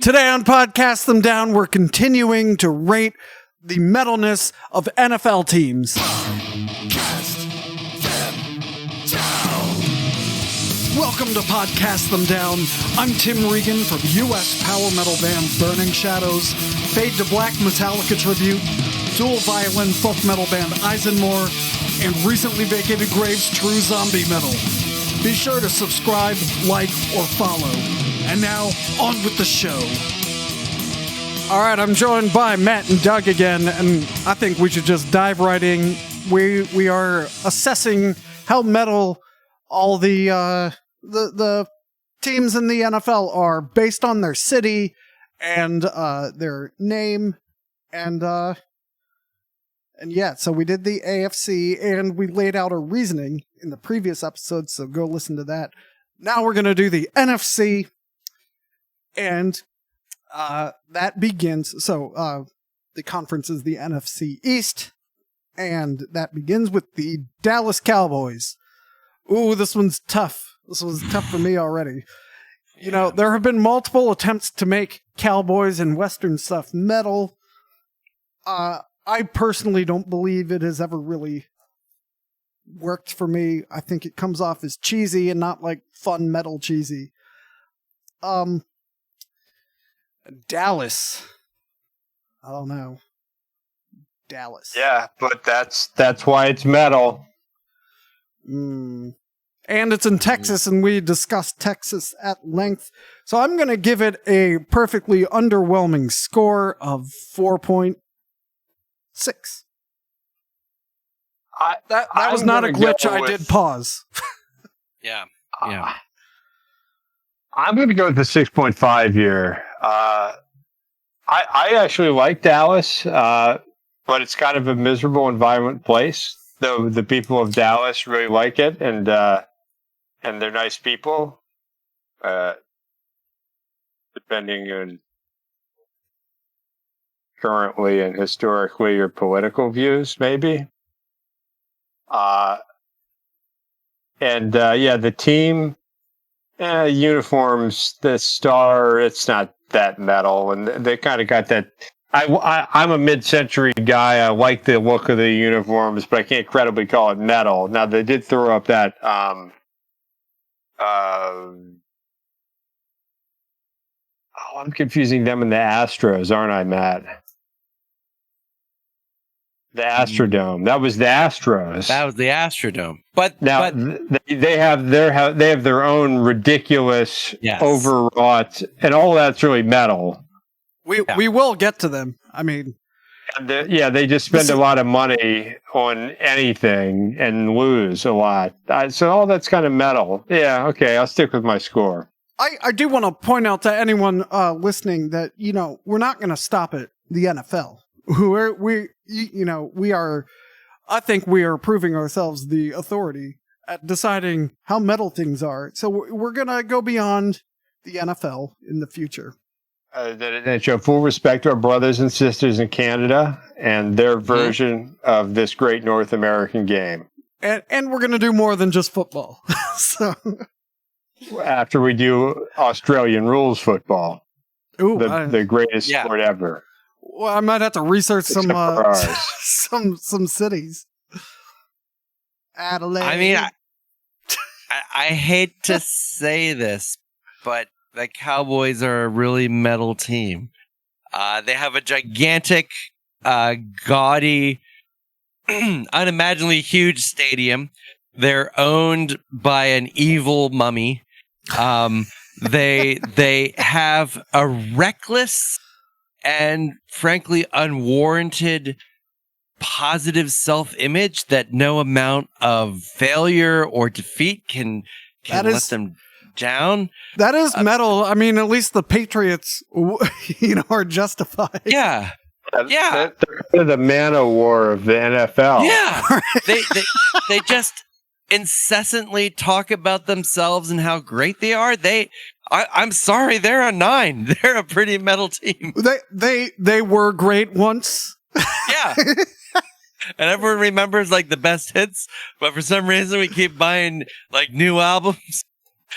Today on Podcast Them Down, we're continuing to rate the metalness of NFL teams. Welcome to Podcast Them Down. I'm Tim Regan from U.S. power metal band Burning Shadows, Fade to Black Metallica tribute, Dual-Violin folk metal band ISENMOR, and recently vacated Graves True Zombie Metal. Be sure to subscribe, like, or follow. And now, on with the show. All right, I'm joined by Matt and Doug again, and I think we should just dive right in. We are assessing how metal all the teams in the NFL are based on their city and their name, and yeah. So we did the AFC, and we laid out our reasoning in the previous episode. So go listen to that. Now we're gonna do the NFC. And that begins, so the conference is the NFC East, and that begins with the Dallas Cowboys. Ooh, this one's tough. This was tough for me already. You know, there have been multiple attempts to make Cowboys and Western stuff metal. I personally don't believe it has ever really worked for me. I think it comes off as cheesy and not like fun metal cheesy. Dallas. I don't know. Dallas. Yeah, but that's why it's metal. And it's in Texas, and we discussed Texas at length. So I'm going to give it a perfectly underwhelming score of 4.6. That was not a glitch. I did pause. Yeah. I'm going to go with the 6.5 here. I actually like Dallas, but it's kind of a miserable and violent place. Though the people of Dallas really like it, and they're nice people. Depending on currently and historically your political views, maybe. The team. Uniforms, the star, it's not that metal, and they kind of got that. I'm a mid-century guy. I like the look of the uniforms, but I can't credibly call it metal. Now, they did throw up that I'm confusing them and the Astros, aren't I, Matt? The Astrodome. That was the Astros. That was the Astrodome. But now they have their own ridiculous, overwrought, and all that's really metal. We will get to them. I mean, they just spend a lot of money on anything and lose a lot. So all that's kind of metal. Yeah, okay, I'll stick with my score. I do want to point out to anyone listening that we're not going to stop at the NFL. I think we are proving ourselves the authority at deciding how metal things are. So we're going to go beyond the NFL in the future. That show full respect to our brothers and sisters in Canada and their version of this great North American game. And we're going to do more than just football. So after we do Australian rules football, the greatest sport ever. Well, I might have to research some cities. Adelaide. I mean, I hate to say this, but the Cowboys are a really metal team. They have a gigantic, gaudy, unimaginably huge stadium. They're owned by an evil mummy. They have a reckless and frankly unwarranted positive self-image that no amount of failure or defeat can let them down. That is metal. I mean, at least the Patriots, are justified. Yeah. They're kind of the man-o-war of the NFL. Yeah. They just incessantly talk about themselves and how great they are. I'm sorry, they're a 9. They're a pretty metal team. They were great once. Yeah. And everyone remembers like the best hits, but for some reason we keep buying like new albums.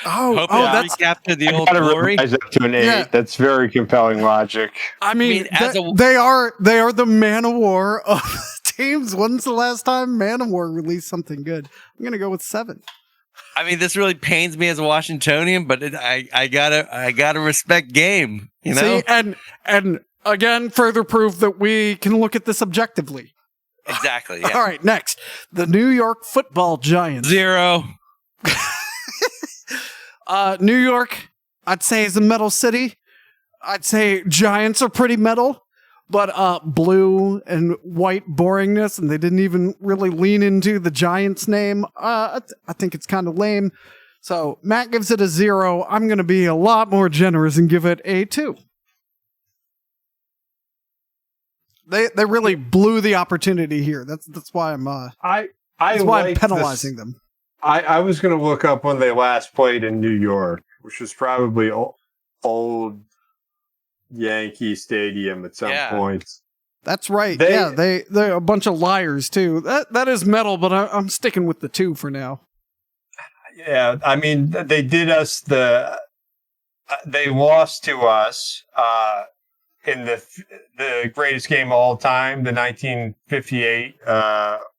That's captured the old gotta glory. revise up to an 8. Yeah. That's very compelling logic. I mean, as they are the Man of War of teams. When's the last time Man of War released something good? I'm gonna go with 7. I mean, this really pains me as a Washingtonian, but I gotta respect game. You know, See, and again, further proof that we can look at this objectively. exactly. Yeah. All right, next, the New York Football Giants. 0. New York, I'd say, is a metal city. I'd say Giants are pretty metal, but blue and white boringness, and they didn't even really lean into the Giants name. I think it's kind of lame. So Matt gives it a 0. I'm going to be a lot more generous and give it a 2. They really blew the opportunity here. That's why I'm I'm penalizing them. I was going to look up when they last played in New York, which was probably old Yankee Stadium at some point. That's right. They're a bunch of liars too. That is metal, but I'm sticking with the 2 for now. Yeah, I mean, they did us they lost to us in the greatest game of all time, the 1958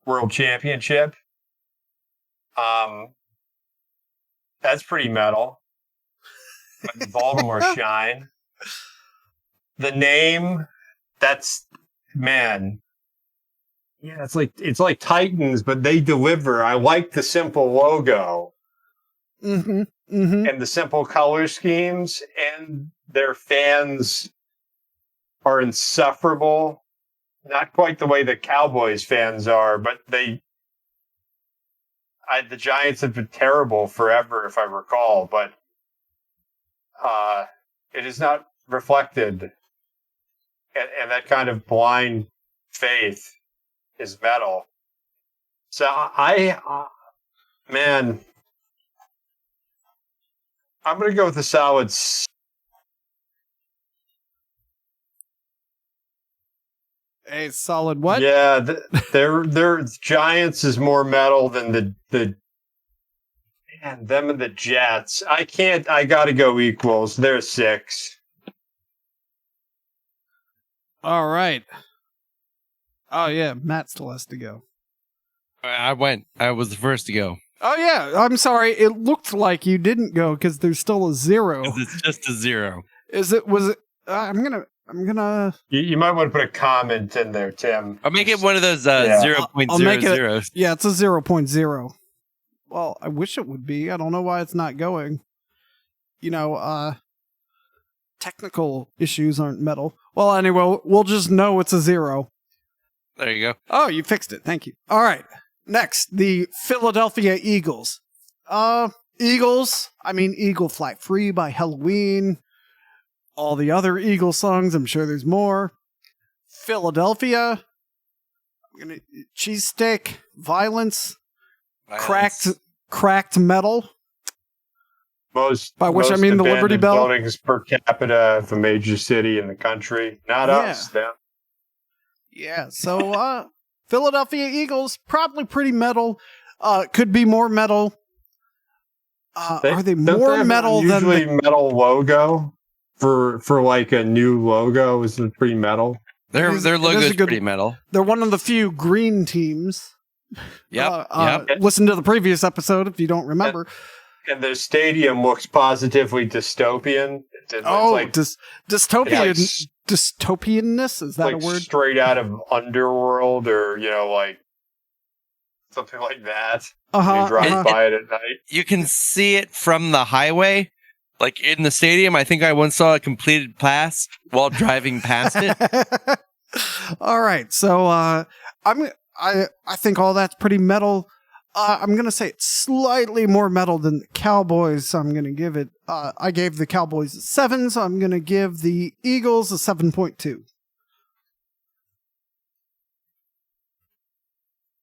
World Championship. That's pretty metal. But Baltimore shine. The name, that's, man. Yeah, it's like Titans, but they deliver. I like the simple logo. Mm-hmm. Mm-hmm. And the simple color schemes, and their fans are insufferable. Not quite the way the Cowboys fans are, but the Giants have been terrible forever, if I recall, but it is not reflected. And that kind of blind faith is metal. So man, I'm going to go with the solid. A solid what? Yeah, their Giants is more metal than the man, them and the Jets. I got to go equals. They're 6. All right. Oh yeah, Matt still has to go. I went. I was the first to go. Oh yeah, I'm sorry. It looked like you didn't go because there's still a 0. It's just a 0. Was it? I'm gonna. You might want to put a comment in there, Tim. I'll make it one of those 0.00. Yeah, it's a 0.0. Well, I wish it would be. I don't know why it's not going. Technical issues aren't metal. Well, anyway, we'll just know it's a 0. There you go. Oh, you fixed it. Thank you. All right. Next, the Philadelphia Eagles. Eagles. I mean, Eagle Fly Free by Halloween. All the other Eagles songs. I'm sure there's more. Philadelphia. Cheesesteak. Violence. Cracked metal. By which I mean the Liberty Bell. Buildings per capita of a major city in the country. Not us, them. Yeah, so Philadelphia Eagles, probably pretty metal. Could be more metal. Are they more metal than usually metal logo for like a new logo? Is it pretty metal? Their logo is pretty metal. They're one of the few green teams. Yep. Listen to the previous episode if you don't remember. And their stadium looks positively dystopian. Dystopianness, is that like a word? Straight out of Underworld, or like something like that. You drive by it at night. You can see it from the highway, like in the stadium. I think I once saw a completed pass while driving past it. All right, so I think all that's pretty metal. I'm going to say it's slightly more metal than the Cowboys, so I'm going to give it... I gave the Cowboys a 7, so I'm going to give the Eagles a 7.2.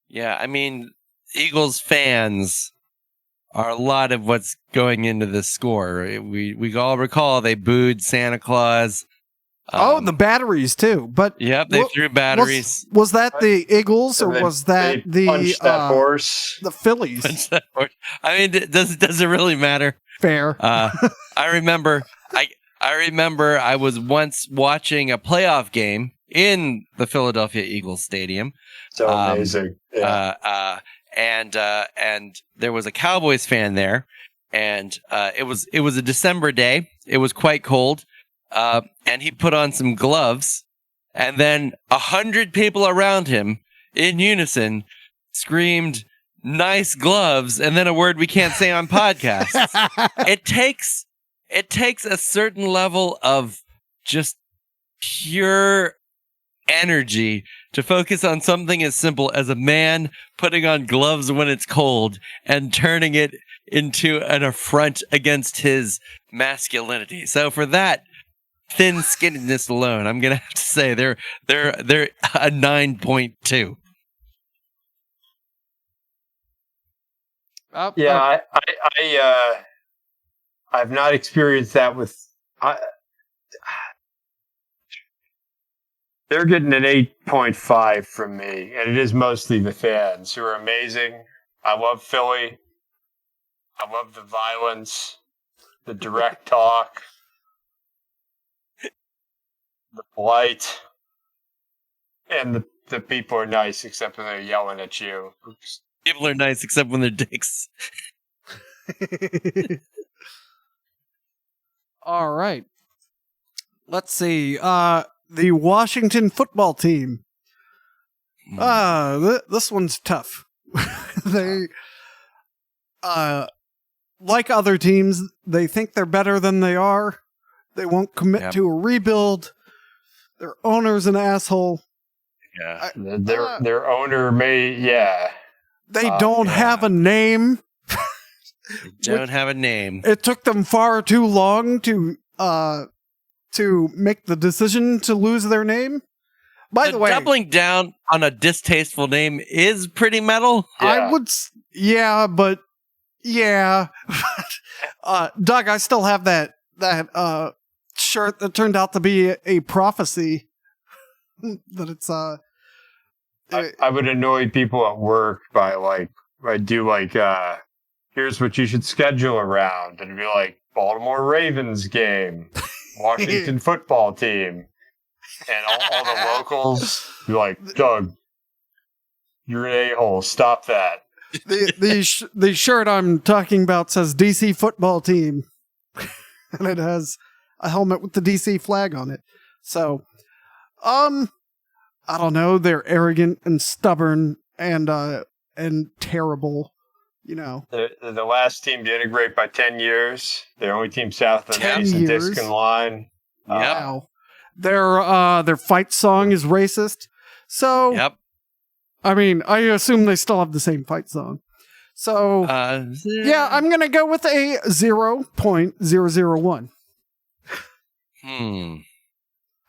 Yeah, I mean, Eagles fans are a lot of what's going into this score. We all recall they booed Santa Claus. The batteries too. But yep, they threw batteries. Was that the Eagles or was that the punched that horse? The Phillies. I mean, does it really matter? Fair. I remember I was once watching a playoff game in the Philadelphia Eagles Stadium. So amazing. Yeah. And there was a Cowboys fan there, and it was a December day. It was quite cold, and he put on some gloves, and then 100 people around him in unison screamed, "Nice gloves," and then a word we can't say on podcasts. It takes a certain level of just pure energy to focus on something as simple as a man putting on gloves when it's cold and turning it into an affront against his masculinity. So for that thin skinniness alone, I'm gonna have to say they're a 9.2. Yeah, I've not experienced that with. They're getting an 8.5 from me, and it is mostly the fans who are amazing. I love Philly. I love the violence, the direct talk, the polite, and the people are nice except when they're yelling at you. People are nice except when they're dicks. All right. Let's see. The Washington football team. This one's tough. They, like other teams, they think they're better than they are. They won't commit to a rebuild. Their owner's an asshole. Yeah. Their owner may, They don't have a name. They don't have a name. It took them far too long to make the decision to lose their name. By the way, doubling down on a distasteful name is pretty metal. I would, but Doug, I still have that shirt that turned out to be a prophecy. That it's I would annoy people at work by here's what you should schedule around, and it'd be like Baltimore Ravens game, Washington football team, and all the locals be like, Doug, you're an a-hole. Stop that. The shirt I'm talking about says DC football team, and it has a helmet with the DC flag on it. So, I don't know. They're arrogant and stubborn and terrible. You know, they're the last team to integrate by 10 years. They're only team south of the 10 Mason years? Diskin line. Wow. Their fight song is racist. So, I mean, I assume they still have the same fight song. So, I'm going to go with a 0.001.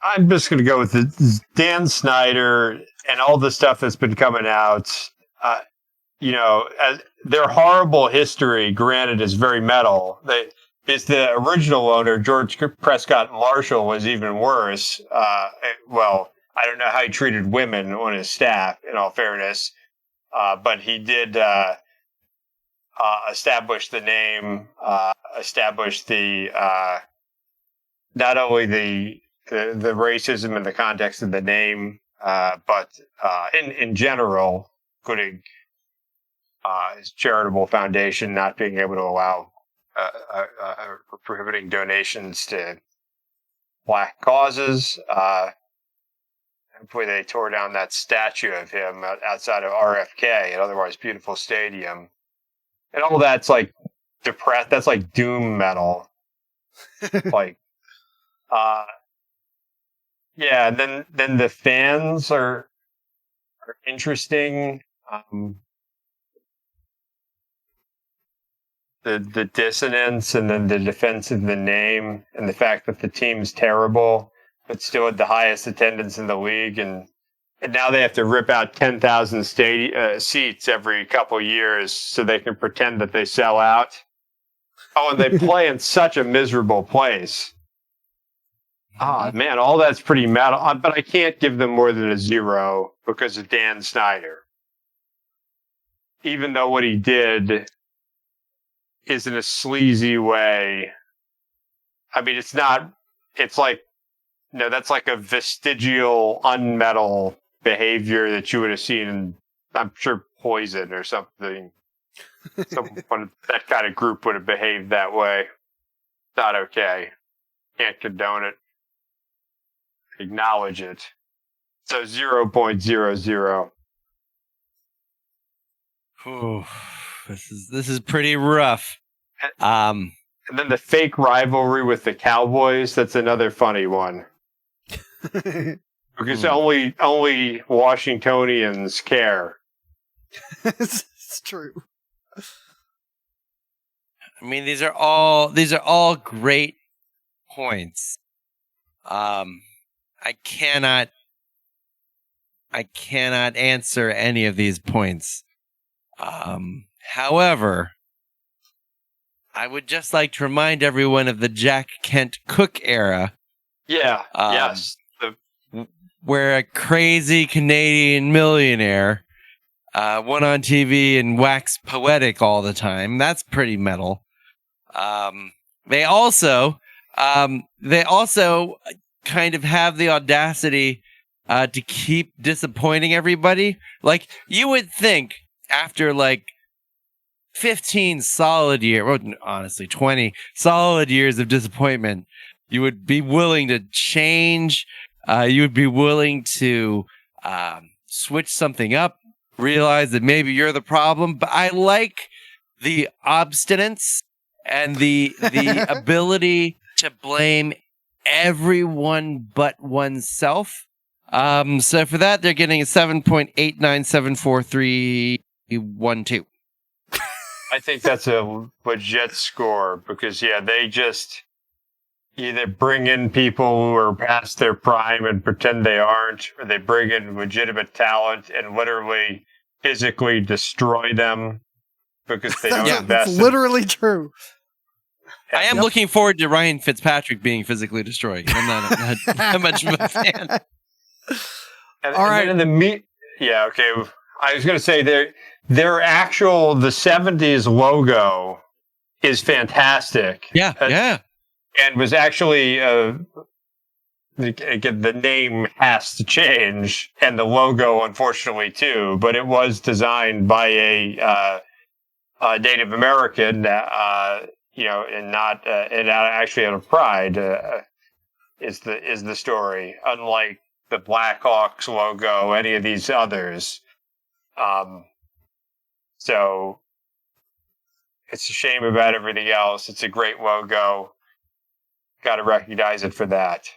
I'm just going to go with Dan Snyder and all the stuff that's been coming out. As their horrible history, granted, is very metal. It's the original owner, George Prescott Marshall, was even worse. Well, I don't know how he treated women on his staff, in all fairness. But he did establish the name, establish the not only the racism in the context of the name, but in general, including his charitable foundation not being able to allow prohibiting donations to black causes. Hopefully they tore down that statue of him outside of RFK, an otherwise beautiful stadium. And all that's like depressed. That's like doom metal. And then the fans are interesting. The dissonance, and then the defense of the name, and the fact that the team's terrible, but still had the highest attendance in the league, and now they have to rip out 10,000 seats every couple years so they can pretend that they sell out. Oh, and they play in such a miserable place. Man, all that's pretty metal, but I can't give them more than a 0 because of Dan Snyder. Even though what he did is in a sleazy way. I mean, it's not. It's like that's like a vestigial unmetal behavior that you would have seen in, I'm sure, Poison or something. Someone that kind of group would have behaved that way. Not okay. Can't condone it. Acknowledge it. So 0.00. Ooh, this is pretty rough. And then the fake rivalry with the Cowboys, that's another funny one. Because only Washingtonians care. It's true. I mean, these are all great points. I cannot answer any of these points. However, I would just like to remind everyone of the Jack Kent Cooke era. Yeah. Yes. Where a crazy Canadian millionaire went on TV and waxed poetic all the time. That's pretty metal. They also kind of have the audacity to keep disappointing everybody. Like, you would think after like 15 solid years, well, honestly, 20 solid years of disappointment, you would be willing to change. You would be willing to switch something up, realize that maybe you're the problem. But I like the obstinance and the ability to blame everyone but oneself. So for that, they're getting a 7.8974312. I think that's a legit score because, they just either bring in people who are past their prime and pretend they aren't, or they bring in legitimate talent and literally physically destroy them because they don't invest. It's literally true. I am looking forward to Ryan Fitzpatrick being physically destroyed. I'm not much of a fan. All right. And okay. I was going to say their the 70s logo is fantastic. Yeah. And was actually, the name has to change, and the logo, unfortunately, too. But it was designed by a Native American, and not actually out of pride. Is the story? Unlike the Blackhawks logo, any of these others. So it's a shame about everything else. It's a great logo. Got to recognize it for that.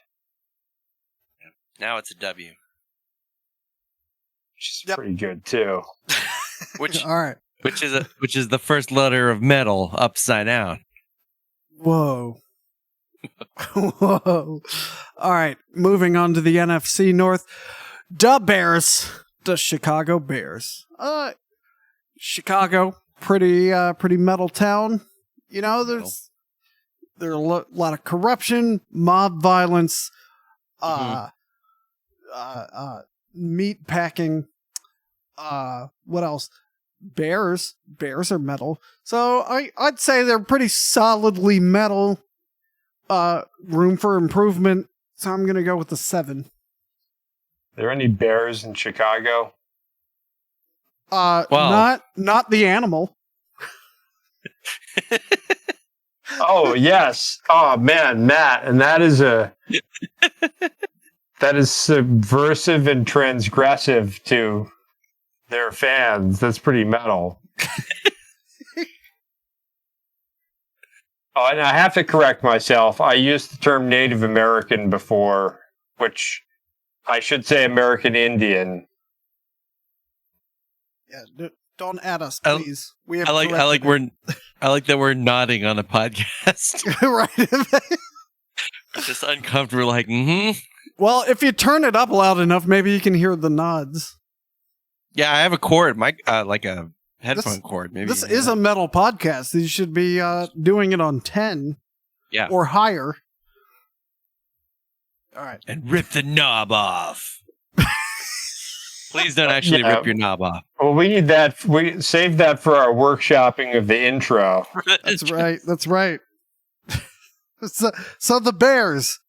Now it's a W. Which is pretty good too. All right. Which is the first letter of metal upside down. Whoa. Whoa. All right. Moving on to the NFC North. The Bears. The Chicago Bears. Chicago, pretty metal town. There's a lot of corruption, mob violence, meat packing. What else? Bears are metal. So I'd say they're pretty solidly metal. Room for improvement. So I'm gonna go with the 7. Are there any bears in Chicago? Not the animal. Oh yes. Oh man, Matt, and that is subversive and transgressive to their fans. That's pretty metal. Oh, and I have to correct myself. I used the term Native American before, which I should say American Indian. Yeah, don't add us, please. I like that we're nodding on a podcast. Right. Just uncomfortable, like, Well, if you turn it up loud enough, maybe you can hear the nods. Yeah, I have a cord, like a headphone cord. Maybe this is a metal podcast. You should be doing it on 10, or higher. All right, and rip the knob off. Please don't actually rip your knob off. Well, we need that. We save that for our workshopping of the intro. That's right. That's right. So the Bears.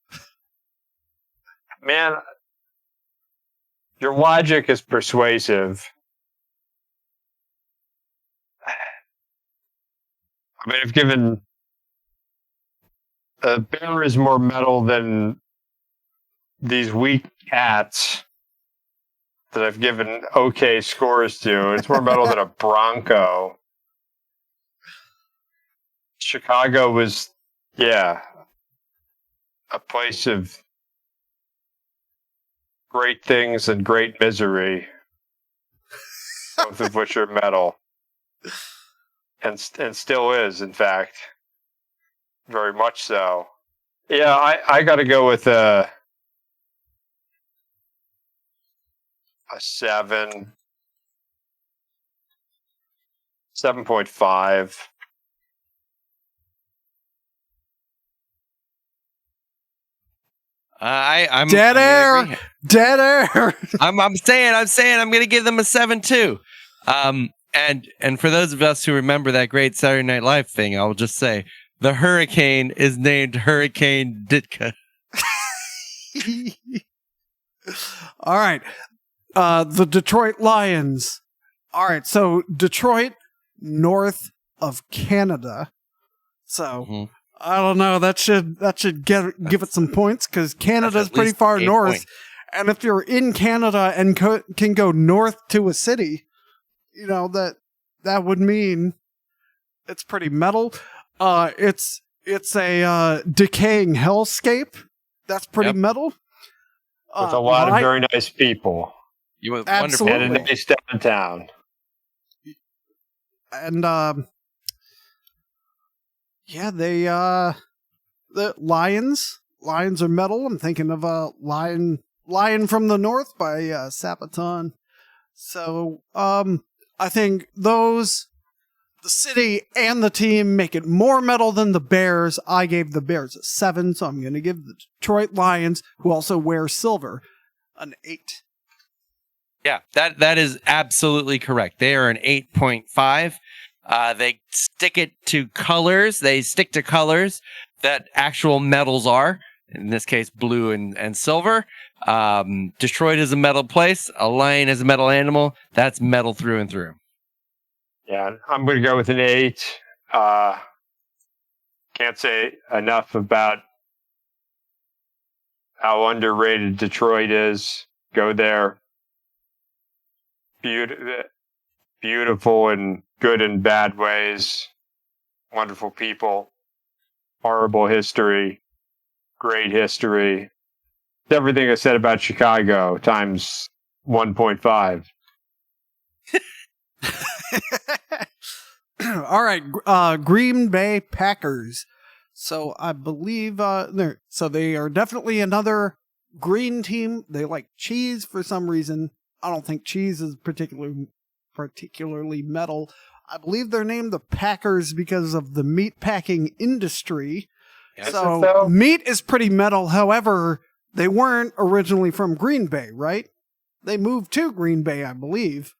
Man, your logic is persuasive. I mean, I've given a bear is more metal than these weak cats that I've given okay scores to. It's more metal than a Bronco. Chicago was, a place of great things and great misery, both of which are metal. And still is, in fact. Very much so. Yeah, I got to go with a 7. 7.5. I'm dead air. Dead air. I'm saying I'm going to give them a 7 too. And for those of us who remember that great Saturday Night Live thing, I'll just say the hurricane is named Hurricane Ditka. All right. The Detroit Lions. All right. So Detroit, north of Canada. So I don't know. That should give it some points because Canada's pretty far north. Points. And if you're in Canada and can go north to a city, you know, that would mean it's pretty metal. It's a decaying hellscape. That's pretty metal. With a lot of very nice people. You were absolutely. And a nice downtown. And the Lions are metal. I'm thinking of a Lion from the North by Sabaton. So I think the city and the team make it more metal than the Bears. I gave the Bears a 7, so I'm going to give the Detroit Lions, who also wear silver, an 8. Yeah, that is absolutely correct. They are an 8.5. They stick to colors that actual metals are. In this case, blue and silver. Detroit is a metal place. A lion is a metal animal. That's metal through and through. Yeah, I'm going to go with an 8. Can't say enough about how underrated Detroit is. Go there. Beautiful in good and bad ways. Wonderful people. Horrible history. Great history. Everything I said about Chicago times 1.5. All right, Green Bay Packers. So I believe they are definitely another green team. They like cheese for some reason. I don't think cheese is particularly metal. I believe they're named the Packers because of the meat packing industry. Yes, so meat is pretty metal. However, they weren't originally from Green Bay, right? They moved to Green Bay, I believe.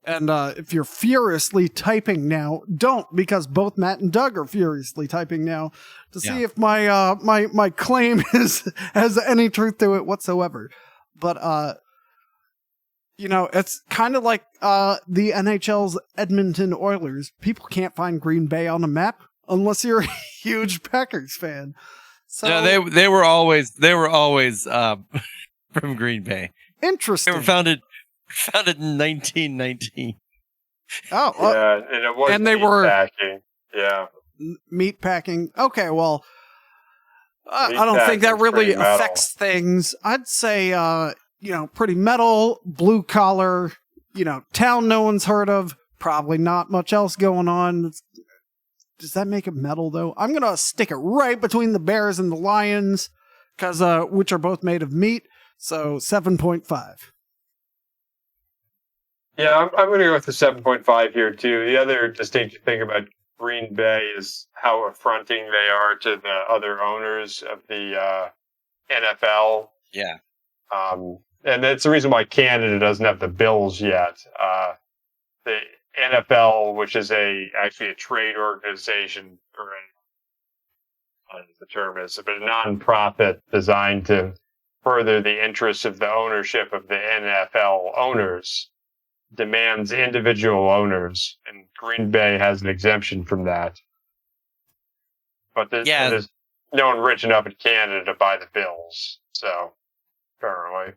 And if you're furiously typing now, don't, because both Matt and Doug are furiously typing now to see if my my claim has any truth to it whatsoever. But it's kind of like the NHL's Edmonton Oilers. People can't find Green Bay on a map unless you're a huge Packers fan. So no, they were always from Green Bay. Interesting. They were founded in 1919. Oh, yeah, and it was they were packing. Yeah, meat packing. Okay, well, I don't think that really affects things. I'd say, pretty metal, blue collar, town no one's heard of. Probably not much else going on. Does that make it metal though? I'm gonna stick it right between the Bears and the Lions, which are both made of meat. So 7.5. Yeah, I'm going to go with the 7.5 here, too. The other distinctive thing about Green Bay is how affronting they are to the other owners of the NFL. Yeah. and that's the reason why Canada doesn't have the Bills yet. The NFL, which is actually a trade organization, or I don't know what the term is, but a nonprofit designed to further the interests of the ownership of the NFL owners, demands individual owners, and Green Bay has an exemption from that. But there's no one rich enough in Canada to buy the Bills, so apparently.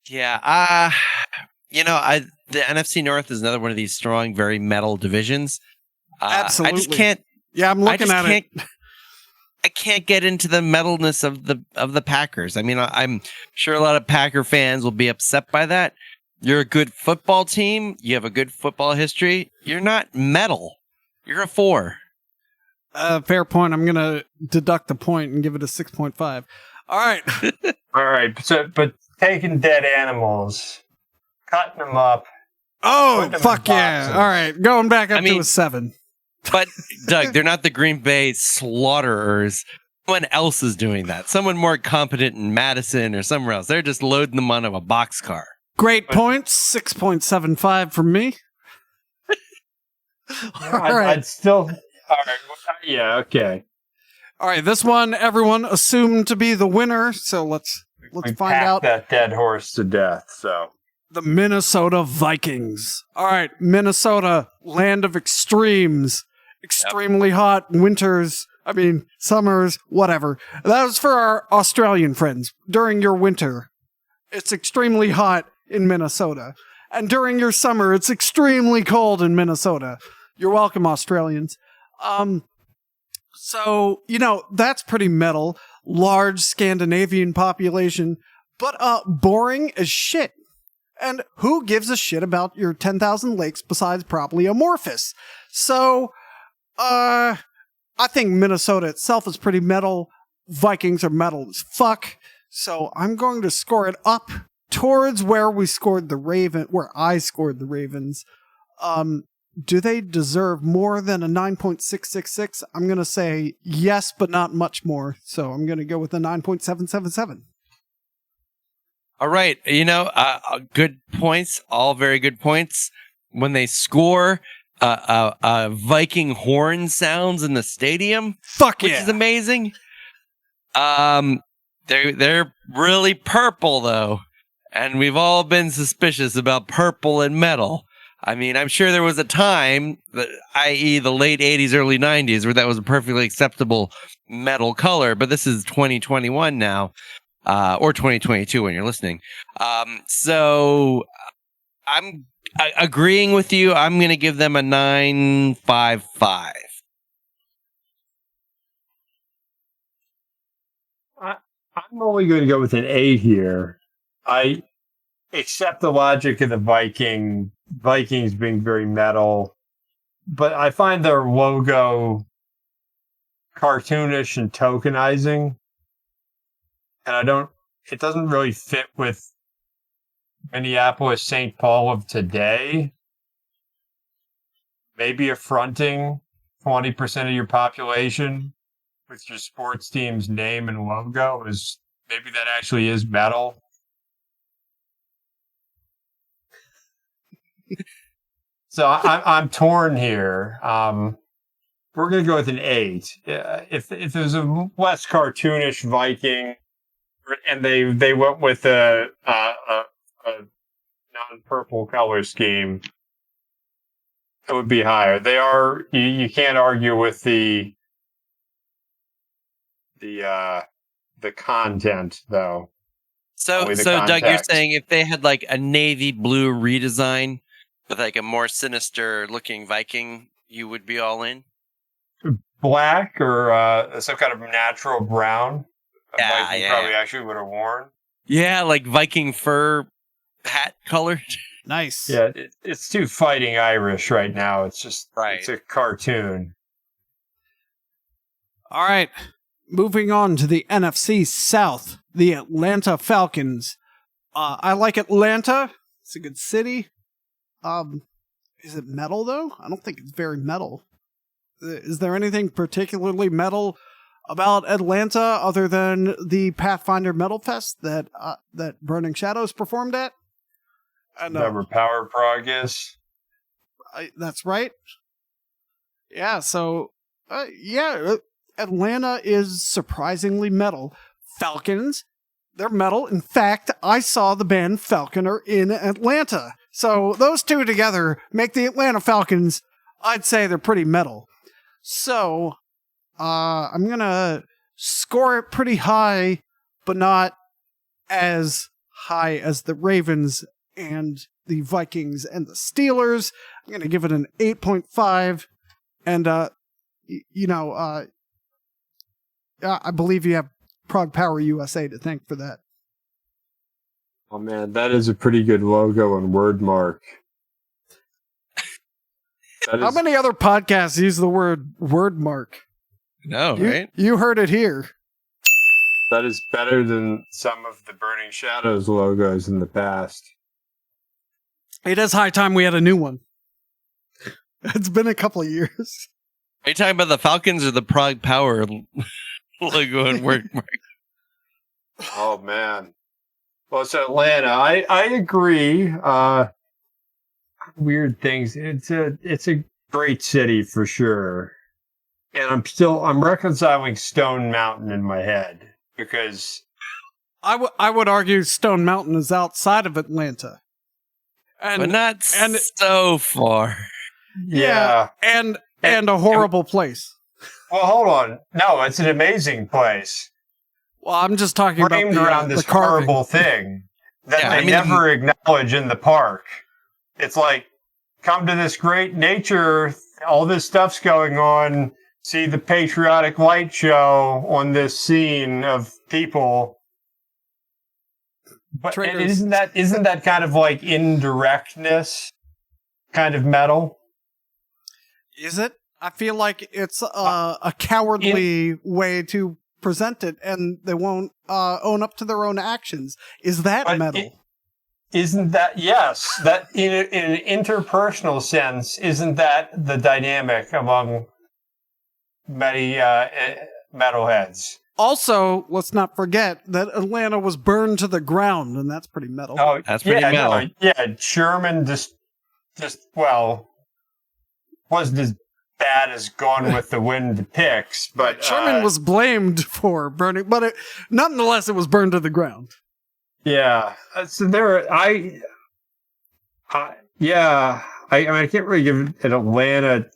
Yeah, the NFC North is another one of these strong, very metal divisions. Absolutely. I just can't. Yeah, I'm looking at it. I can't get into the metalness of the Packers. I mean, I'm sure a lot of Packer fans will be upset by that. You're a good football team. You have a good football history. You're not metal. You're a 4. Fair point. I'm going to deduct the point and give it a 6.5. All right. All right. But taking dead animals, cutting them up. Oh, fuck yeah. All right. Going back up to a 7. But, Doug, they're not the Green Bay slaughterers. Someone else is doing that. Someone more competent in Madison or somewhere else. They're just loading them onto a boxcar. Great points. 6.75 from me. I'd still... All right. Yeah, okay. All right. This one, everyone assumed to be the winner. So let's find out. That dead horse to death, so... The Minnesota Vikings. All right, Minnesota, land of extremes. Extremely hot winters. I mean, summers, whatever. That was for our Australian friends. During your winter, it's extremely hot in Minnesota. And during your summer, it's extremely cold in Minnesota. You're welcome, Australians. So, that's pretty metal. Large Scandinavian population, but boring as shit. And who gives a shit about your 10,000 lakes besides probably Amorphous? So, I think Minnesota itself is pretty metal. Vikings are metal as fuck. So I'm going to score it up towards where I scored the Ravens. Do they deserve more than a 9.666? I'm going to say yes, but not much more. So I'm going to go with a 9.777. All right. Good points. All very good points. When they score, Viking horn sounds in the stadium. Fuck which yeah. is amazing. They're really purple though. And we've all been suspicious about purple and metal. I mean, I'm sure there was a time, i.e. the late 80s, early 90s, where that was a perfectly acceptable metal color. But this is 2021 now. Or 2022 when you're listening. So I'm agreeing with you. I'm going to give them a 9.55. I'm only going to go with an 8 here. I accept the logic of the Vikings being very metal, but I find their logo cartoonish and tokenizing. And it doesn't really fit with Minneapolis St. Paul of today. Maybe affronting 20% of your population with your sports team's name and logo maybe that actually is metal. So I'm torn here. We're going to go with an 8. If there's a less cartoonish Viking, and they went with a non-purple color scheme, it would be higher. They are. You can't argue with the content though. So Doug, you're saying if they had like a navy blue redesign with like a more sinister looking Viking, you would be all in? Black or some kind of natural brown. Viking probably actually would have worn. Yeah, like Viking fur hat color. Nice. Yeah, it's too fighting Irish right now. It's just It's a cartoon. All right. Moving on to the NFC South, the Atlanta Falcons. I like Atlanta. It's a good city. Is it metal though? I don't think it's very metal. Is there anything particularly metal about Atlanta other than the Pathfinder Metal Fest that Burning Shadows performed at? Whatever Power Progress. That's right. Yeah, so, Atlanta is surprisingly metal. Falcons, they're metal. In fact, I saw the band Falconer in Atlanta. So those two together make the Atlanta Falcons, I'd say they're pretty metal. So, I'm going to score it pretty high, but not as high as the Ravens and the Vikings and the Steelers. I'm going to give it an 8.5. And, I believe you have Prague Power USA to thank for that. Oh, man, that is a pretty good logo and word mark. How many other podcasts use the word mark? No, right? You heard it here. That is better than some of the Burning Shadows logos in the past. It is high time we had a new one. It's been a couple of years. Are you talking about the Falcons or the Prague Power logo and word mark? Oh, man. Well, it's Atlanta. I agree. Weird things. It's a great city for sure. And I'm reconciling Stone Mountain in my head because I would argue Stone Mountain is outside of Atlanta. But not so far. Yeah. And a horrible place. Well, hold on. No, it's an amazing place. Well, I'm just talking about around this horrible thing that they never acknowledge in the park. It's like, come to this great nature, all this stuff's going on, see the patriotic light show on this scene of people. But isn't that kind of like indirectness kind of metal? Is it? I feel like it's a cowardly way to present it, and they won't own up to their own actions. Is that metal? Isn't that, yes, that in an interpersonal sense, isn't that the dynamic among many metalheads? Also, let's not forget that Atlanta was burned to the ground, and that's pretty metal. Oh, that's pretty metal. Sherman just wasn't as bad as Gone with the Wind picks, but Sherman was blamed for burning, but nonetheless, it was burned to the ground. Yeah, so I can't really give an Atlanta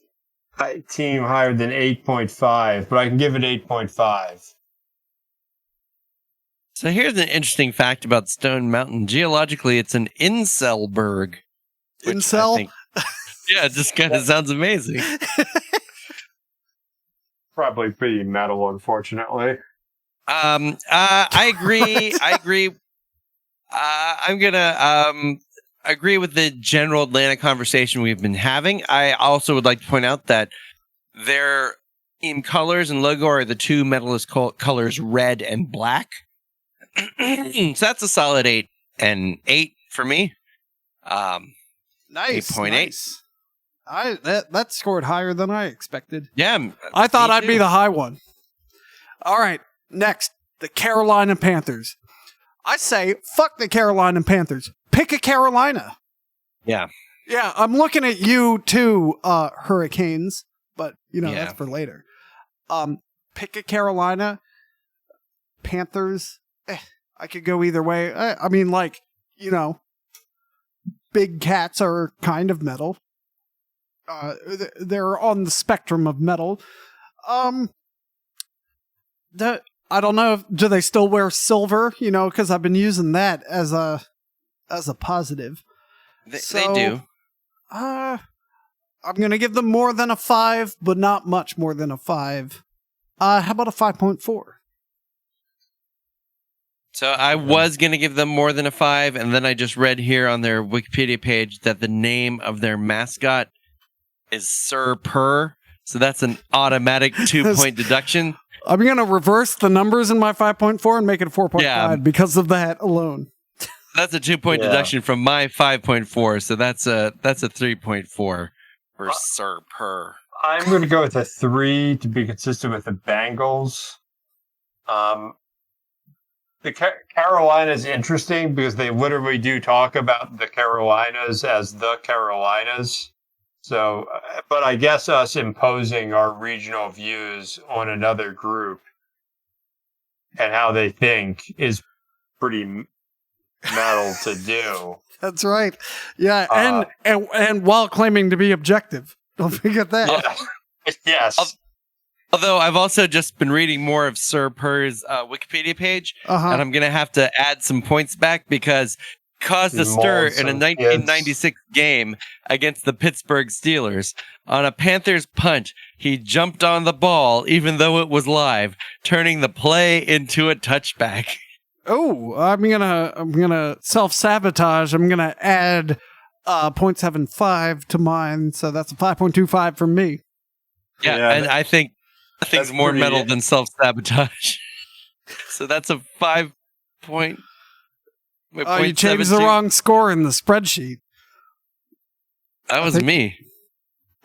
team higher than 8.5, but I can give it 8.5. So here's an interesting fact about Stone Mountain. Geologically, it's an incelberg. Incel? Yeah, it just kind of sounds amazing. Probably pretty metal, unfortunately. I agree. I'm gonna agree with the general Atlanta conversation we've been having. I also would like to point out that their team colors and logo are the two metalist colors, red and black. So that's a solid 8 and 8 for me. Nice. 8.8. Nice. That scored higher than I expected. Yeah, I thought I'd be the high one. All right, next, the Carolina Panthers. I say, fuck the Carolina Panthers. Pick a Carolina. Yeah. Yeah, I'm looking at you too, Hurricanes, but that's for later. Pick a Carolina. Panthers. I could go either way. I mean, big cats are kind of metal. They're on the spectrum of metal. I don't know. Do they still wear silver? Because I've been using that as a positive. They do. I'm gonna give them more than a 5, but not much more than a 5. How about a 5.4? So I was going to give them more than a 5, and then I just read here on their Wikipedia page that the name of their mascot is Sir Purr. So that's an automatic 2-point deduction. I'm going to reverse the numbers in my 5.4 and make it a 4.5 because of that alone. That's a 2-point deduction from my 5.4. So that's a 3.4 for Sir Purr. I'm going to go with a 3 to be consistent with the Bengals. The Carolinas is interesting because they literally do talk about the Carolinas as the Carolinas. So, but I guess us imposing our regional views on another group and how they think is pretty metal to do. That's right. Yeah, and while claiming to be objective. Don't forget that. Yeah. Yes. Although I've also just been reading more of Sir Purr's Wikipedia page, and I'm going to have to add some points back because he caused a stir in a 1996 game against the Pittsburgh Steelers. On a Panthers punt, he jumped on the ball even though it was live, turning the play into a touchback. Oh, I'm gonna self-sabotage. I'm gonna add 0.75 to mine, so that's a 5.25 from me. Yeah, and I think nothing's more metal than self-sabotage. So that's a 5 point. Oh, you changed the wrong score in the spreadsheet. That was me.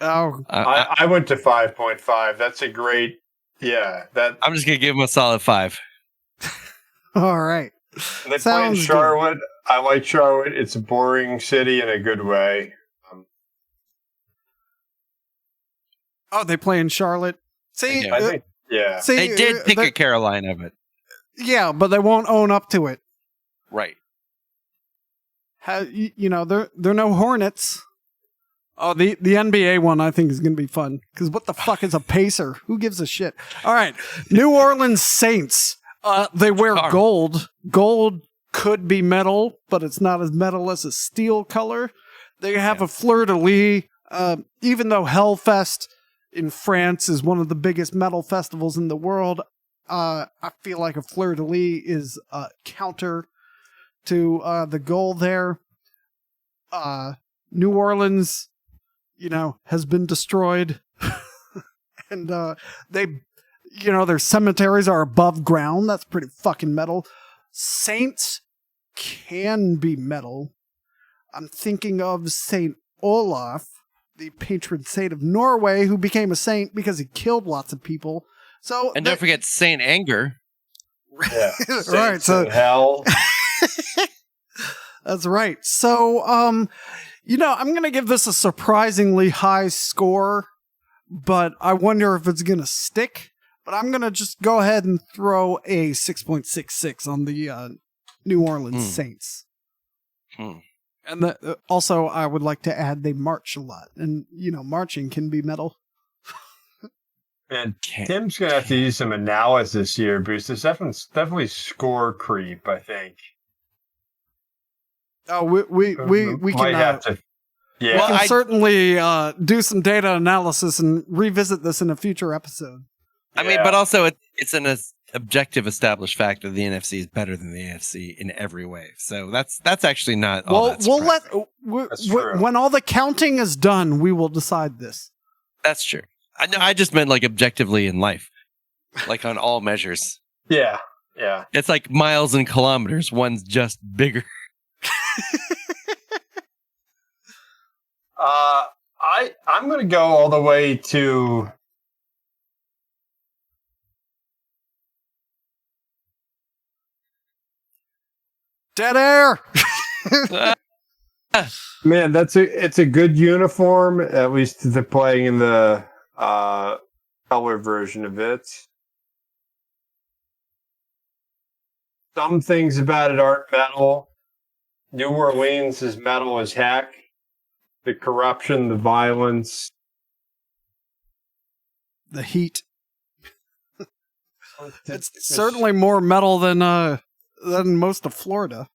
Oh, I went to 5.5. That's a great. Yeah, that. I'm just gonna give him a solid 5. All right. They play in Charlotte. Good. I like Charlotte. It's a boring city in a good way. Oh, they play in Charlotte. See, I think, yeah. See, they did pick a Carolina of it. Yeah, but they won't own up to it. Right. They're no Hornets. Oh, the NBA one I think is going to be fun because what the fuck is a Pacer? Who gives a shit? All right, New Orleans Saints. They wear gold. Gold could be metal, but it's not as metal as a steel color. They have a fleur-de-lis. Even though Hellfest in France is one of the biggest metal festivals in the world, I feel like a fleur-de-lis is a counter to the goal there. New Orleans, has been destroyed. And their cemeteries are above ground. That's pretty fucking metal. Saints can be metal. I'm thinking of Saint Olaf, the patron saint of Norway, who became a saint because he killed lots of people. And don't forget Saint Anger. Yeah, right. So hell. That's right. So, I'm going to give this a surprisingly high score, but I wonder if it's going to stick. But I'm going to just go ahead and throw a 6.66 on the New Orleans Saints. And also, I would like to add they march a lot. And, marching can be metal. And Tim's going to have to use some analysis here, Bruce. There's definitely score creep, I think. Oh, we can have to. Yeah, we can certainly do some data analysis and revisit this in a future episode. I mean, but also it's an objective established fact that the NFC is better than the AFC in every way. So that's actually not all that surprising. When all the counting is done, we will decide this. That's true. I just meant like objectively in life, like on all measures. Yeah. It's like miles and kilometers. One's just bigger. I'm going to go all the way to. Dead air. Man, it's a good uniform. At least they're playing in the color version of it. Some things about it aren't metal. New Orleans is metal as heck. The corruption, the violence, the heat. It's certainly more metal than most of Florida.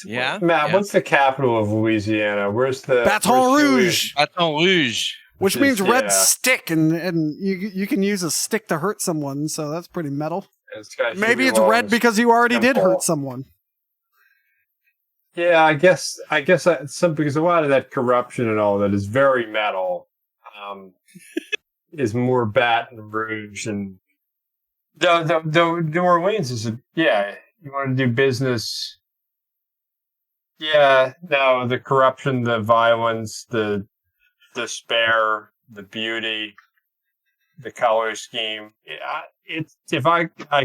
Matt, what's the capital of Louisiana? Where's the Baton Rouge? Baton Rouge, which means red stick, and you can use a stick to hurt someone, so that's pretty metal. Maybe it's red because you already did hurt someone. Yeah, I guess because a lot of that corruption and all that is very metal. Is more Baton Rouge and the New Orleans is you want to do business. Yeah, no, the corruption, the violence, the despair, the beauty. the color scheme. I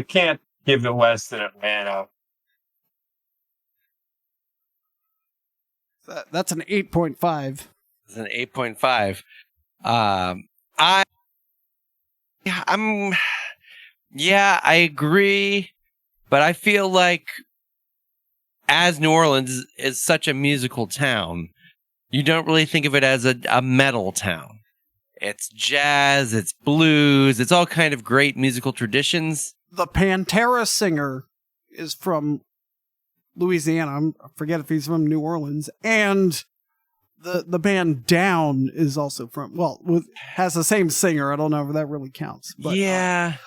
can't give it less than Atlanta. That's an 8.5. It's an 8.5. I agree, but I feel like as New Orleans is such a musical town, you don't really think of it as a metal town. It's jazz, it's blues, it's all kind of great musical traditions. The Pantera singer is from Louisiana. I forget if he's from New Orleans. And the band Down is also from, has the same singer. I don't know if that really counts. But, yeah.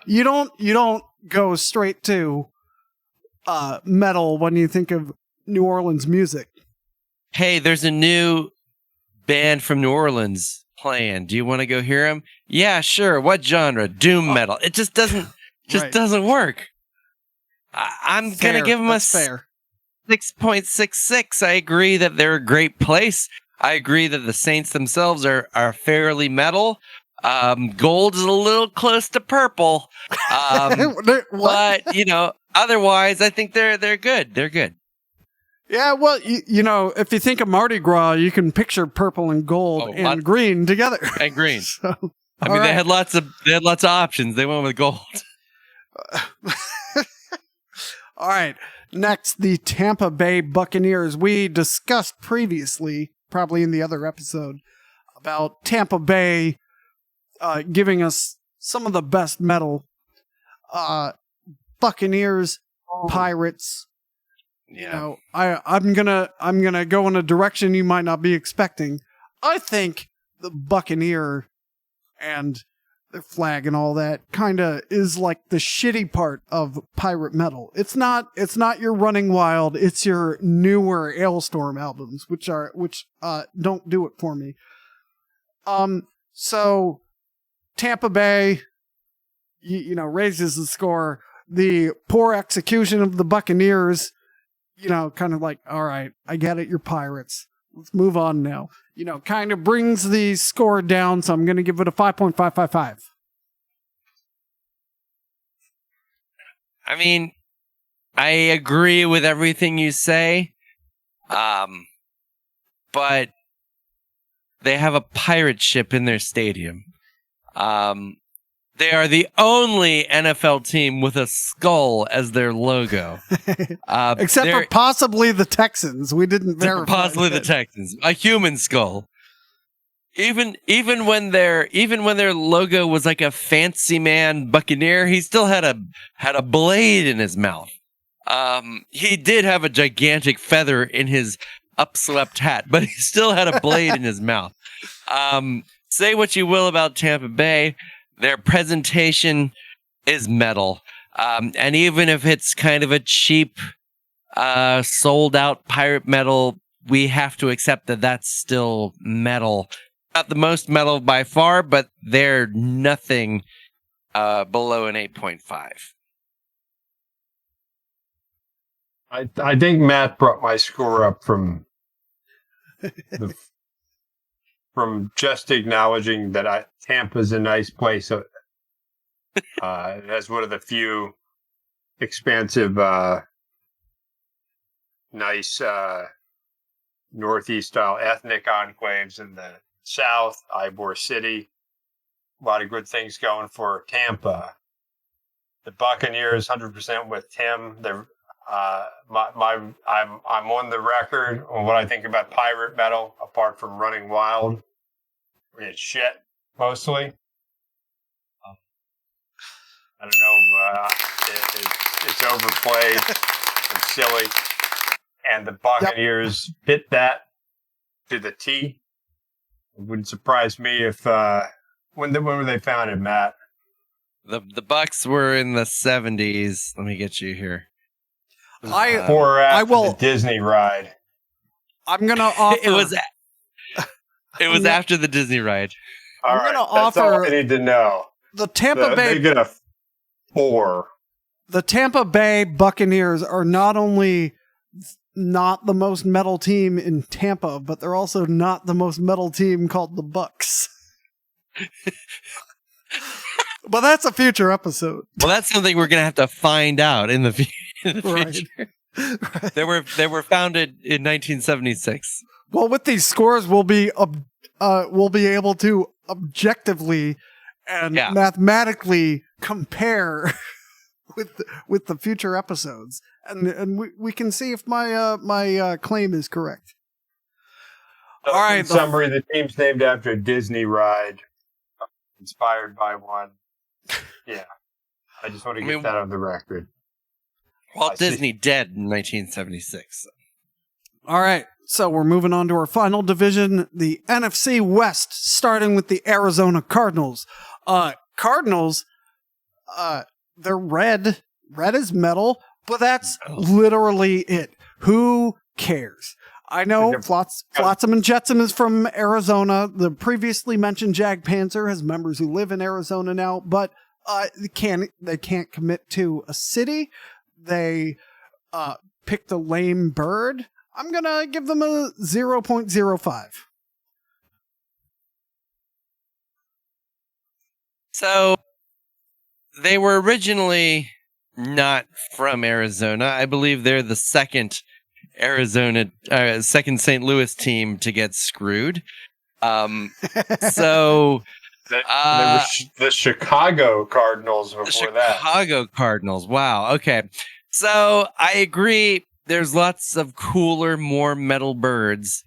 You don't go straight to metal when you think of New Orleans music. Hey, there's a new band from New Orleans playing. Do you want to go hear them? Yeah, sure. What genre? Doom metal. It just doesn't doesn't work. I'm going to give them a 6.66. I agree that they're a great place. I agree that the Saints themselves are fairly metal. Gold is a little close to purple. But, otherwise, I think they're good. They're good. Yeah, well, if you think of Mardi Gras, you can picture purple and gold and green together. And green. They had lots of options. They went with gold. All right. Next, the Tampa Bay Buccaneers. We discussed previously, probably in the other episode, about Tampa Bay giving us some of the best metal. Buccaneers, Pirates. Yeah. I'm gonna go in a direction you might not be expecting. I think the Buccaneer and their flag and all that kind of is like the shitty part of pirate metal. It's not your Running Wild. It's your newer Ailstorm albums, which don't do it for me. So Tampa Bay, raises the score. The poor execution of the Buccaneers, kind of like, all right, I get it, you're Pirates. Let's move on now. Kind of brings the score down, so I'm going to give it a 5.555. I mean, I agree with everything you say, but they have a pirate ship in their stadium. They are the only NFL team with a skull as their logo. Except for possibly the Texans. We didn't verify. Possibly the Texans. A human skull. Even when their logo was like a fancy man Buccaneer, he still had a blade in his mouth. He did have a gigantic feather in his upswept hat, but he still had a blade in his mouth. Say what you will about Tampa Bay. Their presentation is metal. And even if it's kind of a cheap, sold out pirate metal, we have to accept that that's still metal. Not the most metal by far, but they're nothing below an 8.5. I think Matt brought my score up from just acknowledging that Tampa's a nice place. So, as one of the few expansive, nice Northeast style ethnic enclaves in the South, Ybor City. A lot of good things going for Tampa. The Buccaneers, 100% with Tim. They're I'm on the record on what I think about pirate metal, apart from Running Wild. It's shit, mostly. I don't know. It's overplayed and silly. And the Buccaneers hit that to the T. It wouldn't surprise me if when were they founded, Matt? The Bucks were in the 70s. Let me get you here. The Disney ride. I'm gonna offer. It was after the Disney ride. I'm gonna offer. That's all I need to know. The Tampa Bay. They get a 4. The Tampa Bay Buccaneers are not only not the most metal team in Tampa, but they're also not the most metal team called the Bucks. But that's a future episode. Well, that's something we're going to have to find out in the Right. future. Right. They were founded in 1976. Well, with these scores, we'll be able to objectively and mathematically compare with the future episodes, and we can see if my claim is correct. All right. In summary, the team's named after a Disney ride, inspired by one. Yeah, I just want to get that on the record. Walt Disney dead in 1976. All right, so we're moving on to our final division, the NFC West, starting with the Arizona Cardinals. Cardinals, they're red. Red is metal, but that's literally it. Who cares? I know Flotsam and Jetsam is from Arizona. The previously mentioned Jag Panzer has members who live in Arizona now, but they can't commit to a city. They picked a lame bird. I'm going to give them a 0.05. So they were originally not from Arizona. I believe they're the second second St. Louis team to get screwed. So the Chicago Cardinals before that. Chicago Cardinals. Wow. Okay. So I agree. There's lots of cooler, more metal birds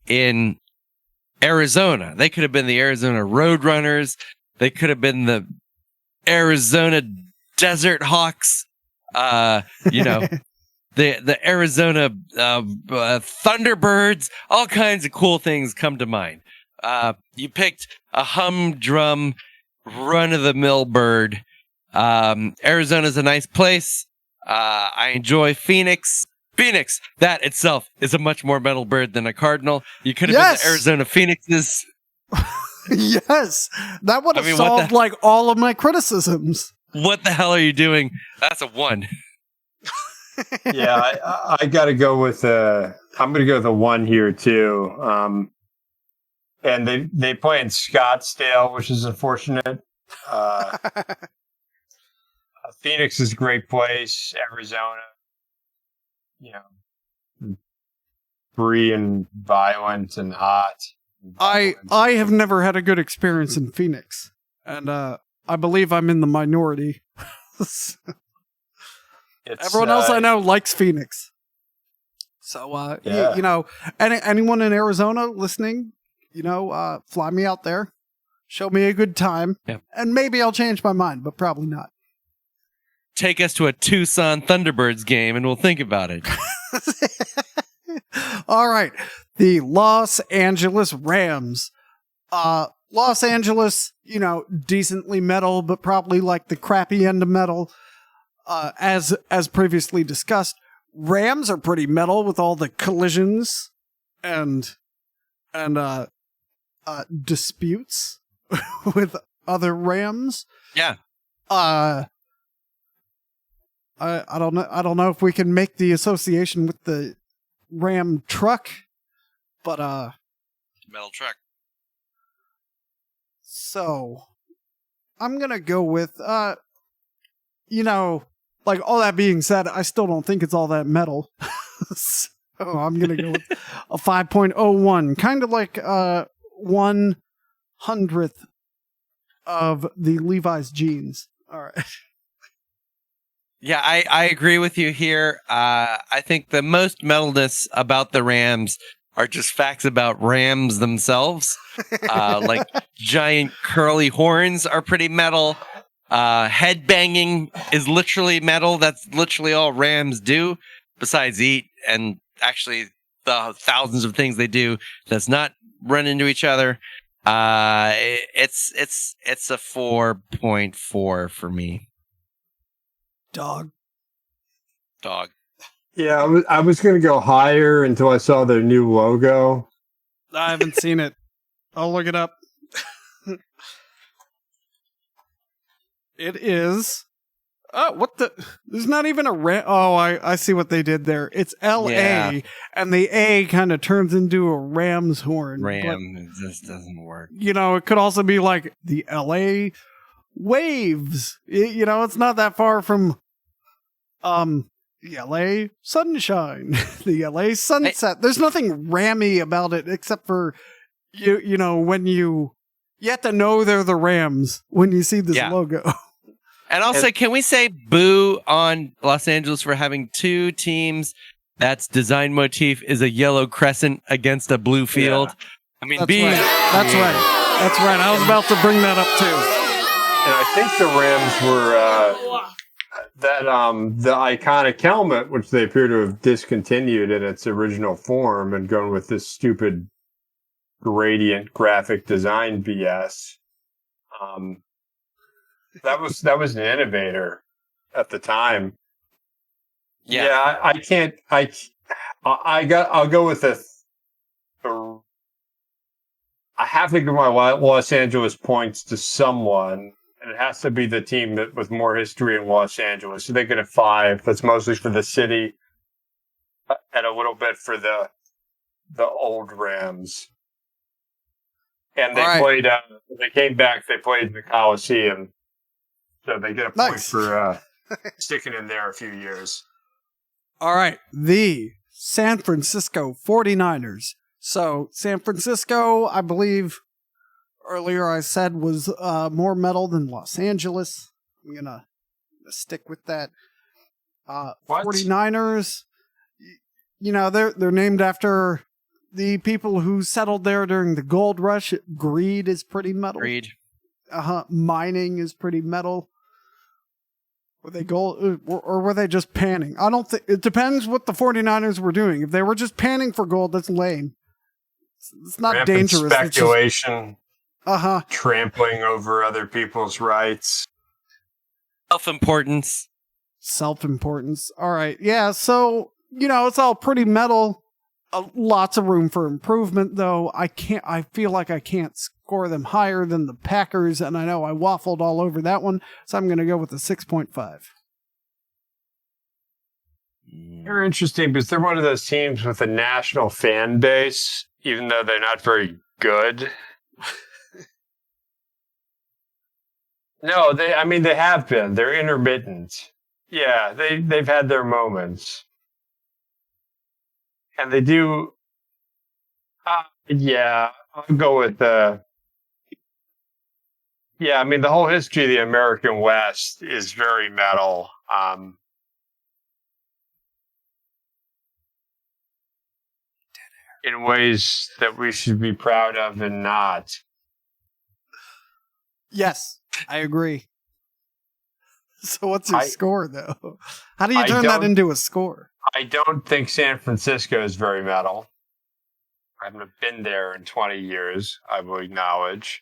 in Arizona. They could have been the Arizona Roadrunners. They could have been the Arizona Desert Hawks. The Arizona Thunderbirds. All kinds of cool things come to mind. You picked a humdrum, run-of-the-mill bird. Arizona's a nice place. I enjoy Phoenix. Phoenix, that itself is a much more metal bird than a cardinal. You could have been the Arizona Phoenixes. Yes, that would have solved all of my criticisms. What the hell are you doing? That's a 1. Yeah, I got to go with I'm going to go with a 1 here too. And they play in Scottsdale, which is unfortunate. Phoenix is a great place. Arizona, free and violent and hot. I have never had a good experience in Phoenix, and I believe I'm in the minority. Everyone else I know likes Phoenix. So, anyone in Arizona listening, fly me out there, show me a good time, and maybe I'll change my mind, but probably not. Take us to a Tucson Thunderbirds game, and we'll think about it. All right. The Los Angeles Rams. Los Angeles, decently metal, but probably like the crappy end of metal. As previously discussed, Rams are pretty metal with all the collisions and disputes with other Rams. Yeah. I don't know if we can make the association with the Ram truck, but metal truck. So I'm gonna go with all that being said, I still don't think it's all that metal. So I'm gonna go with a 5.01, kind of like 1/100th of the Levi's jeans. All right. Yeah, I agree with you here. I think the most metalness about the Rams are just facts about Rams themselves. Like giant curly horns are pretty metal. Head banging is literally metal. That's literally all Rams do, besides eat and actually the thousands of things they do that's not run into each other. It's a 4.4 for me. Dog. Yeah, I was going to go higher until I saw their new logo. I haven't seen it. I'll look it up. It is What the? There's not even a Ram. Oh, I see what they did there. It's L.A. Yeah. and the A kind of turns into a ram's horn. It just doesn't work. But, it could also be like the L.A. waves. It's not that far from the LA sunshine, the LA sunset. There's nothing rammy about it except for when you have to know they're the Rams when you see this logo. And also, can we say boo on Los Angeles for having two teams that's design motif is a yellow crescent against a blue field? Yeah. I mean, That's right. I was about to bring that up too. And I think the Rams were the iconic helmet, which they appear to have discontinued in its original form and gone with this stupid gradient graphic design BS. That was an innovator at the time. Yeah, I'll go with I have to give my Los Angeles points to someone. And it has to be the team with more history in Los Angeles. So they get a 5. That's mostly for the city, and a little bit for the old Rams. And they played. They came back. They played in the Coliseum, so they get a point for sticking in there a few years. All right, the San Francisco 49ers. So San Francisco, I believe. Earlier I said was more metal than Los Angeles. I'm gonna stick with that. 49ers, they're named after the people who settled there during the gold rush. Greed is pretty metal. Greed. Mining is pretty metal. Were they gold or were they just panning? I don't think it depends what the 49ers were doing. If they were just panning for gold, that's lame. It's not rampant dangerous. Speculation. Trampling over other people's rights. Self-importance. All right. Yeah. So, it's all pretty metal. Lots of room for improvement, though. I feel like I can't score them higher than the Packers. And I know I waffled all over that one. So I'm going to go with a 6.5. They're interesting because they're one of those teams with a national fan base, even though they're not very good. No, they have been. They're intermittent. Yeah, they've had their moments. And they do... I'll go with the... Yeah, the whole history of the American West is very metal. In ways that we should be proud of and not. Yes, I agree. So what's your score, though? How do you turn that into a score? I don't think San Francisco is very metal. I haven't been there in 20 years, I will acknowledge.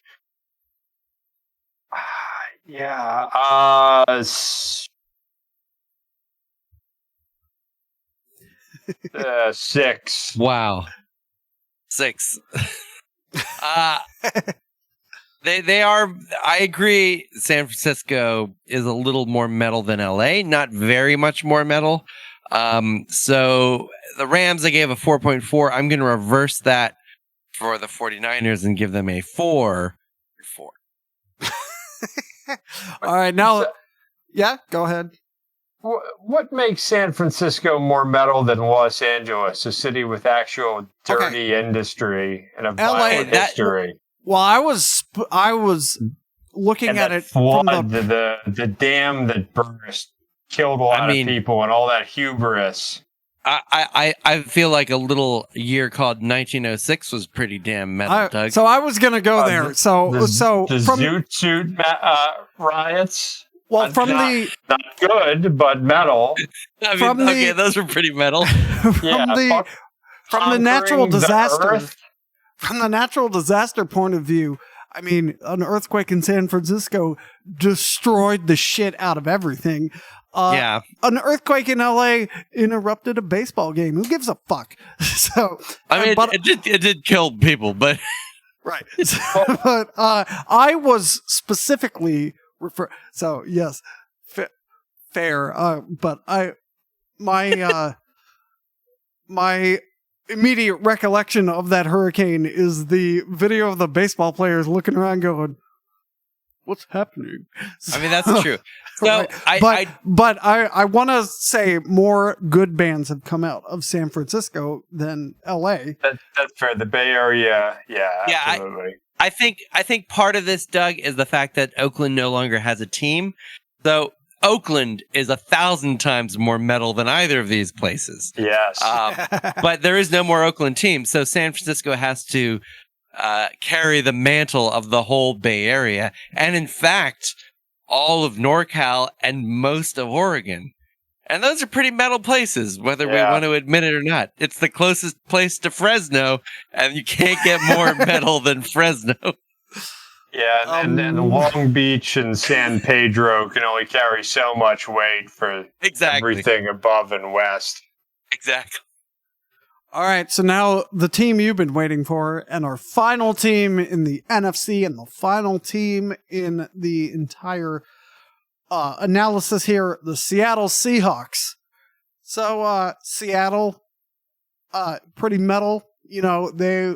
6. Wow. 6. They are, I agree, San Francisco is a little more metal than LA, not very much more metal. So the Rams, I gave a 4.4. I'm going to reverse that for the 49ers and give them a 4. All right, now, go ahead. What makes San Francisco more metal than Los Angeles, a city with actual dirty industry and a violent history? Well, I was looking at it flood, from the dam that burst, killed a lot of people, and all that hubris. I feel like a little year called 1906 was pretty damn metal, Doug. So I was gonna go there. The Zoot Suit riots. Well, not good, but metal. Those were pretty metal. From the natural disaster. From the natural disaster point of view, an earthquake in San Francisco destroyed the shit out of everything. An earthquake in LA interrupted a baseball game. Who gives a fuck? So, it did kill people, but right. But I was specifically So yes, fair. But my immediate recollection of that hurricane is the video of the baseball players looking around going, what's happening? I mean, that's true. So right. But I want to say more good bands have come out of San Francisco than LA. That's fair. The Bay Area, absolutely. I think part of this, Doug, is the fact that Oakland no longer has a team. So Oakland is 1,000 times more metal than either of these places. Yes. But there is no more Oakland team. So San Francisco has to carry the mantle of the whole Bay Area. And in fact, all of NorCal and most of Oregon. And those are pretty metal places, whether we want to admit it or not. It's the closest place to Fresno, and you can't get more metal than Fresno. Yeah, and then Long Beach and San Pedro can only carry so much weight for everything above and west. Exactly. All right, so now the team you've been waiting for, and our final team in the NFC, and the final team in the entire analysis here, the Seattle Seahawks. So Seattle, pretty metal. You know, they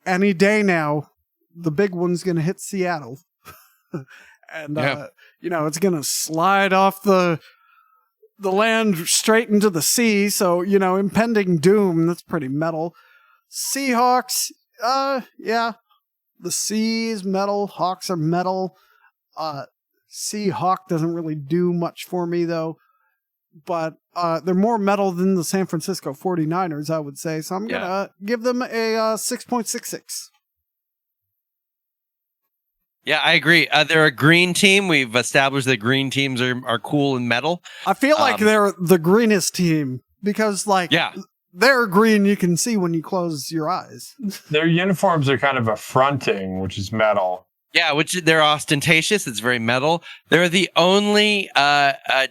any day now, the big one's going to hit Seattle. And, you know, it's going to slide off the land straight into the sea. So, you know, impending doom, that's pretty metal. Seahawks, yeah. The sea is metal. Hawks are metal. Seahawk doesn't really do much for me, though. But they're more metal than the San Francisco 49ers, I would say. So I'm going to give them a 6.66. Yeah, I agree. They're a green team. We've established that green teams are cool and metal. I feel like they're the greenest team because, like, they're green you can see when you close your eyes. Their uniforms are kind of affronting, which is metal. Yeah, which they're ostentatious. It's very metal. They're the only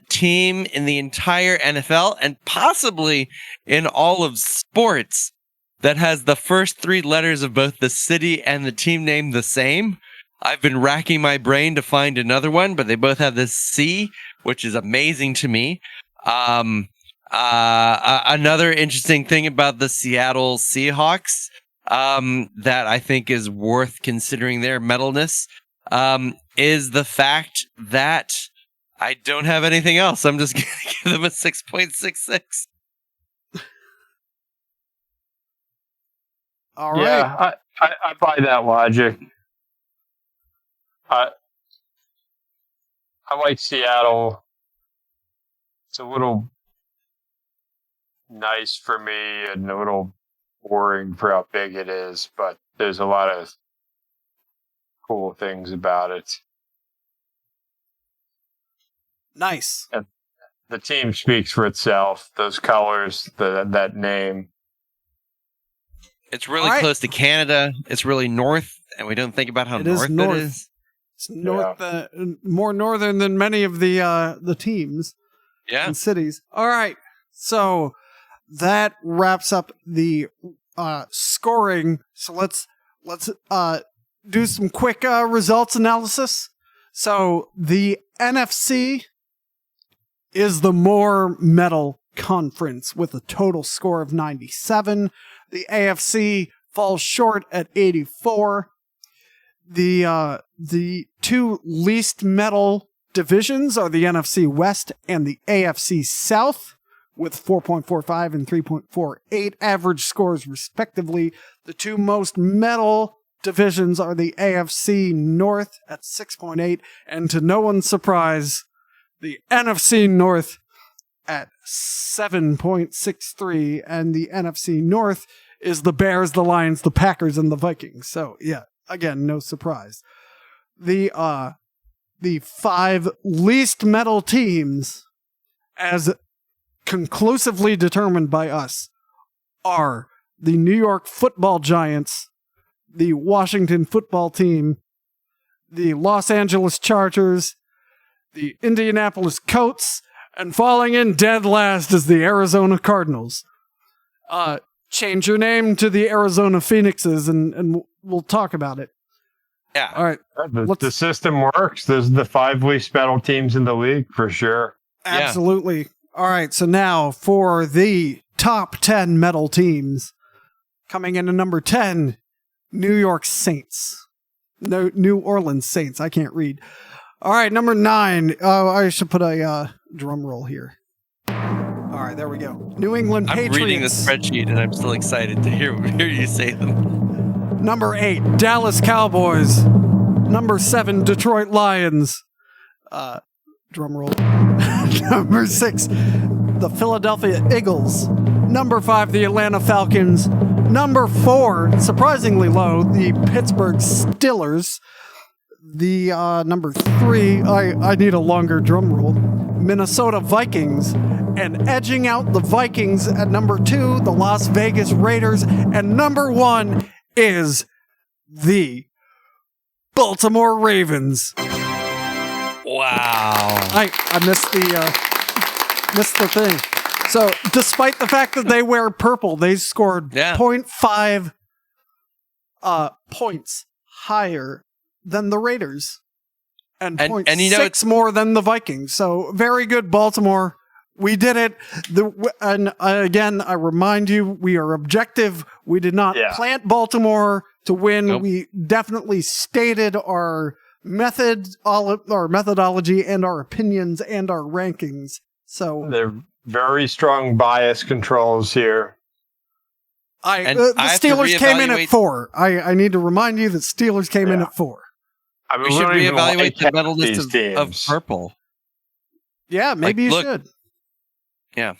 team in the entire NFL and possibly in all of sports that has the first three letters of both the city and the team name the same. I've been racking my brain to find another one, but they both have this C, which is amazing to me. Another interesting thing about the Seattle Seahawks that I think is worth considering their metalness is the fact that I don't have anything else. I'm just going to give them a 6.66. All right. Yeah, I buy that logic. I like Seattle. It's a little nice for me and a little boring for how big it is, but there's a lot of cool things about it. Nice. And the team speaks for itself. Those colors, that name. It's really close to Canada. It's really north, and we don't think about how north it is. It's north, more northern than many of the teams and cities. All right, so that wraps up the scoring. So let's do some quick results analysis. So the NFC is the more metal conference with a total score of 97. The AFC falls short at 84. The two least metal divisions are the NFC West and the AFC South, with 4.45 and 3.48 average scores respectively. The two most metal divisions are the AFC North at 6.8, and to no one's surprise, the NFC North at 7.63, and the NFC North is the Bears, the Lions, the Packers, and the Vikings. So, yeah. Again, no surprise. The five least metal teams, as conclusively determined by us, are the New York Football Giants, the Washington Football Team, the Los Angeles Chargers, the Indianapolis Colts, and falling in dead last is the Arizona Cardinals. Change your name to the Arizona Phoenixes, and we'll talk about it. Yeah. All right. The system works. There's the five least metal teams in the league for sure. Absolutely. All right, so now for the top 10 metal teams. Coming in at number 10, New York Saints. No, New Orleans Saints. I can't read. All right, number 9. I should put a drum roll here. All right, there we go. New England Patriots. I'm reading the spreadsheet, and I'm still excited to hear you say them. Number 8, Dallas Cowboys. Number 7, Detroit Lions. Drum roll. Number 6, the Philadelphia Eagles. Number 5, the Atlanta Falcons. Number 4, surprisingly low, the Pittsburgh Steelers. The number 3, I need a longer drum roll, Minnesota Vikings. And edging out the Vikings at number 2, the Las Vegas Raiders. And number 1 is the Baltimore Ravens. Wow. I missed the thing. So, despite the fact that they wear purple, they scored 0.5 points higher than the Raiders. And 0.6 more than the Vikings. So, very good, Baltimore. We did it. Again, I remind you, we are objective. We did not plant Baltimore to win. Nope. We definitely stated our methodology and our opinions and our rankings. So they're very strong bias controls here. The Steelers came in at 4. I need to remind you that Steelers came in at 4. I mean, we should reevaluate the metalness of purple. Yeah, maybe you should. Yeah.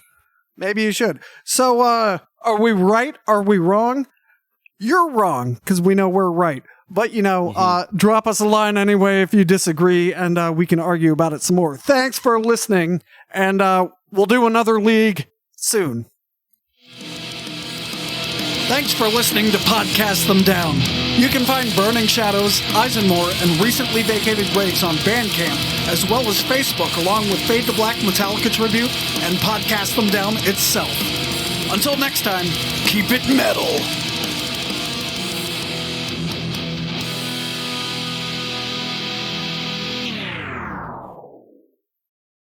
Maybe you should. So, are we right? Are we wrong? You're wrong, because we know we're right. But, drop us a line anyway if you disagree, and we can argue about it some more. Thanks for listening, and we'll do another league soon. Thanks for listening to Podcast Them Down. You can find Burning Shadows, ISENMOR, and recently vacated breaks on Bandcamp, as well as Facebook, along with Fade to Black Metallica Tribute and Podcast Them Down itself. Until next time, keep it metal.